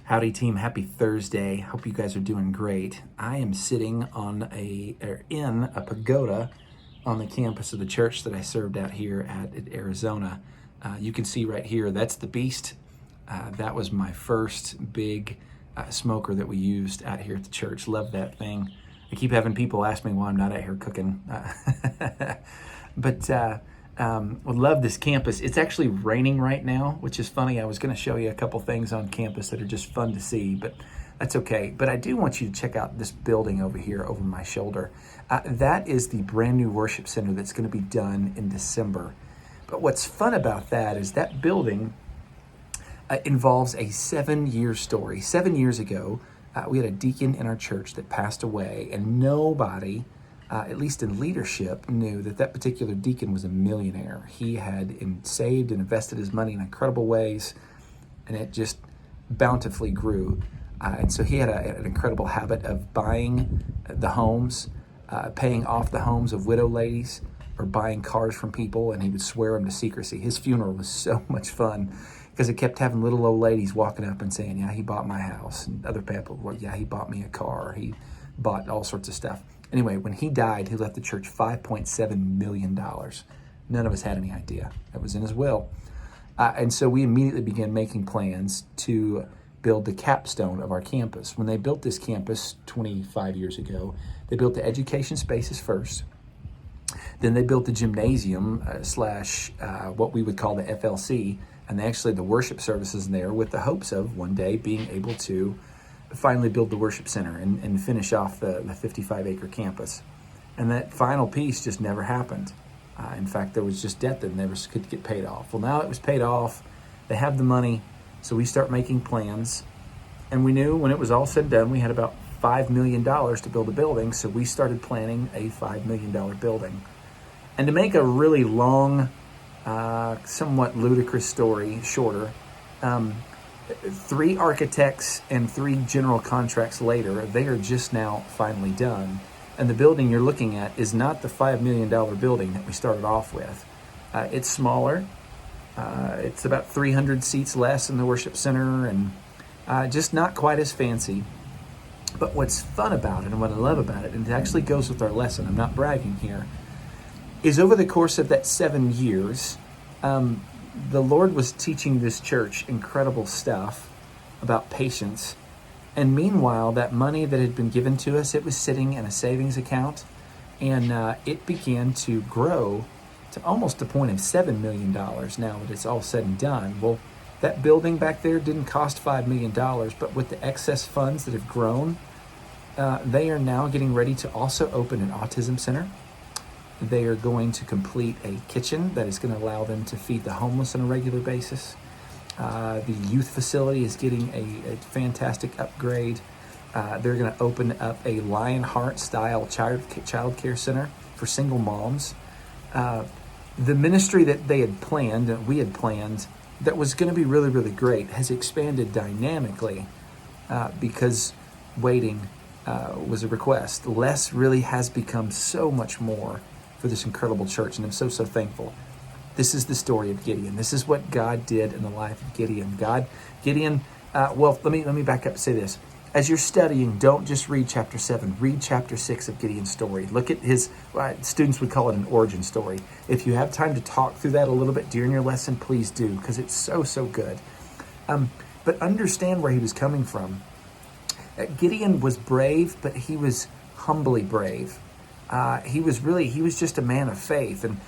Howdy team, happy Thursday. Hope you guys are doing great. I am sitting in a pagoda on the campus of the church that I served out here at Arizona. You can see right here, that's the Beast. That was my first big smoker that we used out here at the church. Love that thing. I keep having people ask me why I'm not out here cooking. Would love this campus. It's actually raining right now, which is funny. I was going to show you a couple things on campus that are just fun to see, but that's okay. But I do want you to check out this building over here over my shoulder. That is the brand new worship center that's going to be done in December. But what's fun about that is that building involves a 7-year story. 7 years ago, we had a deacon in our church that passed away, and nobody, at least in leadership, knew that that particular deacon was a millionaire. He had saved and invested his money in incredible ways, and it just bountifully grew. And so he had an incredible habit of buying the homes, paying off the homes of widow ladies, or buying cars from people, and he would swear them to secrecy. His funeral was so much fun because it kept having little old ladies walking up and saying, yeah, he bought my house. And other people, well, yeah, he bought me a car. He bought all sorts of stuff. Anyway, when he died, he left the church $5.7 million. None of us had any idea. That was in his will. And so we immediately began making plans to build the capstone of our campus. When they built this campus 25 years ago, they built the education spaces first. Then they built the gymnasium slash what we would call the FLC, and actually the worship services in there with the hopes of one day being able to finally build the worship center and finish off the 55-acre campus. And that final piece just never happened. In fact, there was just debt that never could get paid off. Well, now it was paid off. They have the money, so we start making plans. And we knew when it was all said and done, we had about $5 million to build a building, so we started planning a $5 million building. And to make a really long, somewhat ludicrous story shorter, 3 architects and 3 general contracts later, they are just now finally done. And the building you're looking at is not the $5 million building that we started off with. It's smaller. It's about 300 seats less in the worship center, and just not quite as fancy. But what's fun about it and what I love about it, and it actually goes with our lesson, I'm not bragging here, is over the course of that 7 years, the Lord was teaching this church incredible stuff about patience. And meanwhile, that money that had been given to us, it was sitting in a savings account, and it began to grow to almost the point of $7 million now that it's all said and done. Well, that building back there didn't cost $5 million, but with the excess funds that have grown, they are now getting ready to also open an autism center. They are going to complete a kitchen that is going to allow them to feed the homeless on a regular basis. The youth facility is getting a fantastic upgrade. They're going to open up a Lionheart-style child care center for single moms. The ministry that they had planned, and we had planned, that was going to be really, really great, has expanded dynamically because waiting was a request. Less really has become so much more for this incredible church, and I'm so thankful. This is the story of Gideon. This is what God did in the life of Gideon. Let me back up and say this. As you're studying, don't just read chapter 7. Read chapter 6 of Gideon's story. Look at his, students would call it an origin story. If you have time to talk through that a little bit during your lesson, please do, because it's so good. But understand where he was coming from. Gideon was brave, but he was humbly brave. He was just a man of faith. And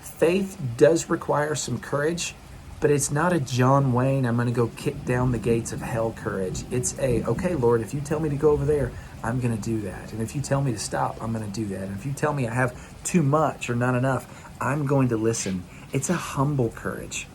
faith does require some courage, but it's not a John Wayne, I'm going to go kick down the gates of hell courage. It's okay, Lord, if you tell me to go over there, I'm going to do that. And if you tell me to stop, I'm going to do that. And if you tell me I have too much or not enough, I'm going to listen. It's a humble courage.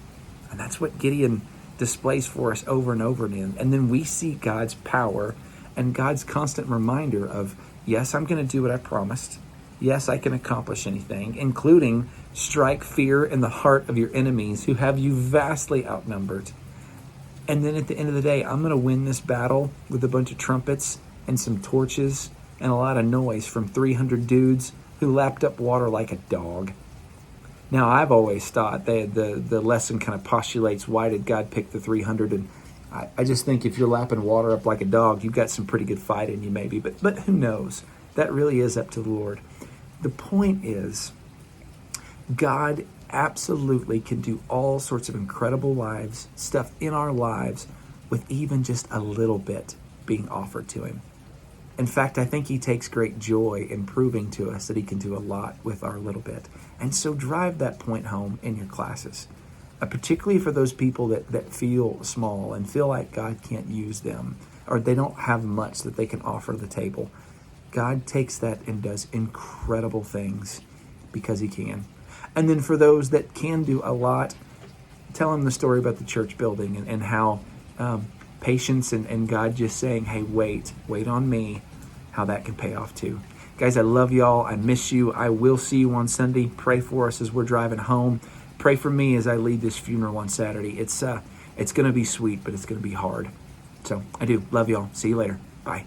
And that's what Gideon displays for us over and over again. And then we see God's power and God's constant reminder of, yes, I'm going to do what I promised. Yes, I can accomplish anything, including strike fear in the heart of your enemies who have you vastly outnumbered. And then at the end of the day, I'm going to win this battle with a bunch of trumpets and some torches and a lot of noise from 300 dudes who lapped up water like a dog. Now, I've always thought that the lesson kind of postulates, why did God pick the 300? And I just think if you're lapping water up like a dog, you've got some pretty good fight in you maybe, but who knows? That really is up to the Lord. The point is, God absolutely can do all sorts of incredible stuff in our lives with even just a little bit being offered to him. In fact, I think he takes great joy in proving to us that he can do a lot with our little bit. And so drive that point home in your classes, particularly for those people that feel small and feel like God can't use them, or they don't have much that they can offer the table. God takes that and does incredible things because he can. And then for those that can do a lot, tell them the story about the church building and how patience and God just saying, hey, wait on me, how that can pay off too. Guys, I love y'all. I miss you. I will see you on Sunday. Pray for us as we're driving home. Pray for me as I lead this funeral on Saturday. It's going to be sweet, but it's going to be hard. So I do. Love y'all. See you later. Bye.